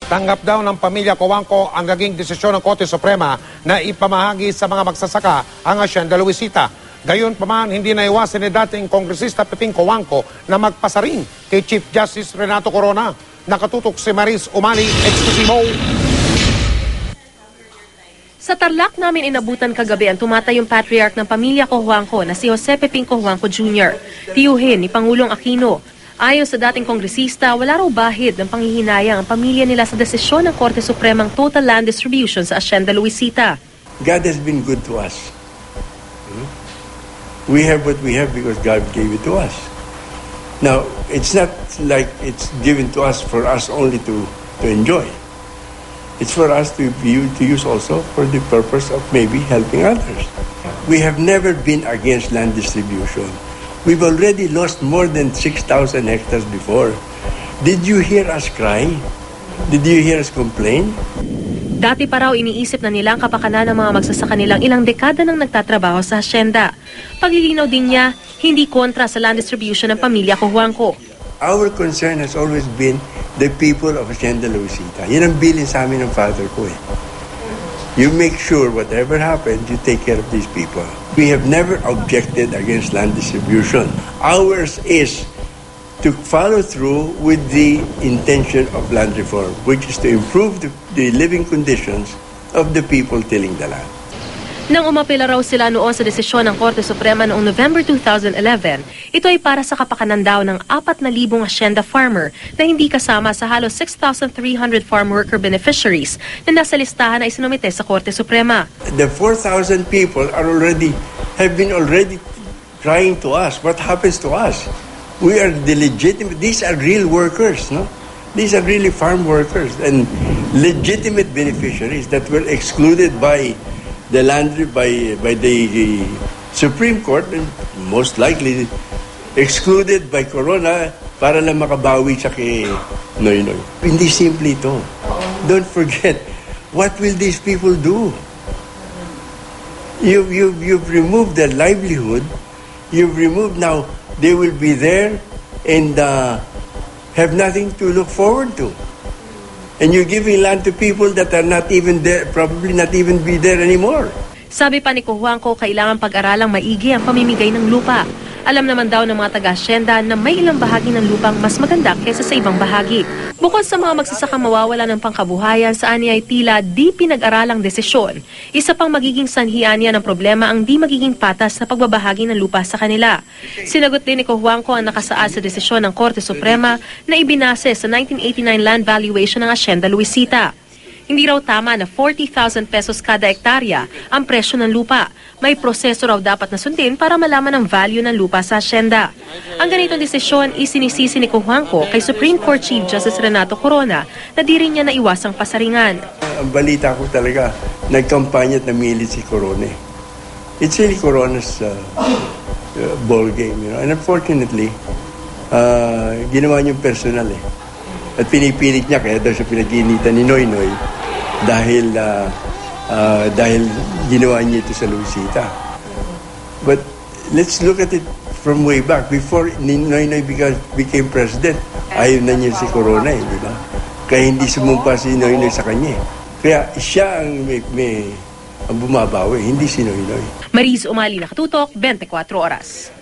Tanggap daw ng pamilya Cojuangco ang naging desisyon ng Korte Suprema na ipamahagi sa mga magsasaka ang Hacienda Luisita. Gayon pa man, hindi naiwasan ni dating Kongresista Peping Cojuangco na magpasaring kay Chief Justice Renato Corona. Nakatutok si Maris Umali, Exclusivo. Sa Tarlac namin inabutan kagabi ang tumatayong patriarch ng pamilya Cojuangco na si Jose Peping Cojuangco Jr., tiyuhin ni Pangulong Aquino. Ayon sa dating kongresista, wala raw bahid ng panghihinayang ang pamilya nila sa desisyon ng Korte Supremang total land distribution sa Hacienda Luisita. God has been good to us. We have what we have because God gave it to us. Now, it's not like it's given to us for us only to enjoy. It's for us to use also for the purpose of maybe helping others. We have never been against land distribution. We've already lost more than 6,000 hectares before. Did you hear us cry? Did you hear us complain? Dati pa raw iniisip na nila ang kapakanan ng mga magsasaka nilang ilang dekada nang nagtatrabaho sa hacienda. Paglilinaw din niya, hindi kontra sa land distribution ng pamilya Cojuangco. Our concern has always been the people of Hacienda Luisita. Yan ang bilin sa amin ng father ko eh. You make sure whatever happens, you take care of these people. We have never objected against land distribution. Ours is to follow through with the intention of land reform, which is to improve the living conditions of the people tilling the land. Nang umapela raw sila noon sa desisyon ng Korte Suprema noong November 2011, ito ay para sa kapakanan daw ng 4,000 hacienda farmer na hindi kasama sa halos 6,300 farm worker beneficiaries na nasa listahan na isinumite sa Korte Suprema. The 4,000 people have been already crying to us. What happens to us? We are the legitimate, these are real workers, no? These are really farm workers and legitimate beneficiaries that were excluded by the Supreme Court and most likely excluded by Corona para lang makabawi sa kay Noynoy. Hindi simple ito. Don't forget, what will these people do? You've removed their livelihood. You've removed now, they will be there and have nothing to look forward to. And you're giving land to people that are not even there, probably not even be there anymore. Sabi pa ni Cojuangco, kailangan pag-aralang maigi ang pamimigay ng lupa. Alam naman daw ng mga taga-hacienda na may ilang bahagi ng lupang mas maganda kaysa sa ibang bahagi. Bukod sa mga magsasakang mawawala ng pangkabuhayan, saan niya ay tila di pinag-aralang desisyon. Isa pang magiging sanhian niya ng problema ang di magiging patas na pagbabahagi ng lupa sa kanila. Sinagot din ni Cojuangco ang nakasaad sa desisyon ng Korte Suprema na ibinase sa 1989 land valuation ng Hacienda Luisita. Hindi raw tama na 40,000 pesos kada hektarya ang presyo ng lupa. May proseso raw dapat na sundin para malaman ang value ng lupa sa hacienda. Ang ganitong desisyon isinisisi ni Cojuangco kay Supreme Court Chief Justice Renato Corona na di rin niya naiwasang pasaringan. Ang balita ko talaga, nagkampanya at namilit si Corona. It's really Corona's ball game, you know. And unfortunately, ginawa niyong personal eh. At pinipilit niya, kaya daw siya pinag-iinitan ni Noynoy dahil ginawa niya ito sa Luisita. But let's look at it from way back. Before Noynoy became president, ayaw na niya si Corona eh, di ba? Kaya hindi sumumpa si Noynoy sa kanya eh. Kaya siya ang ang bumabawi, hindi si Noynoy. Maris Umali, Nakatutok, 24 Oras.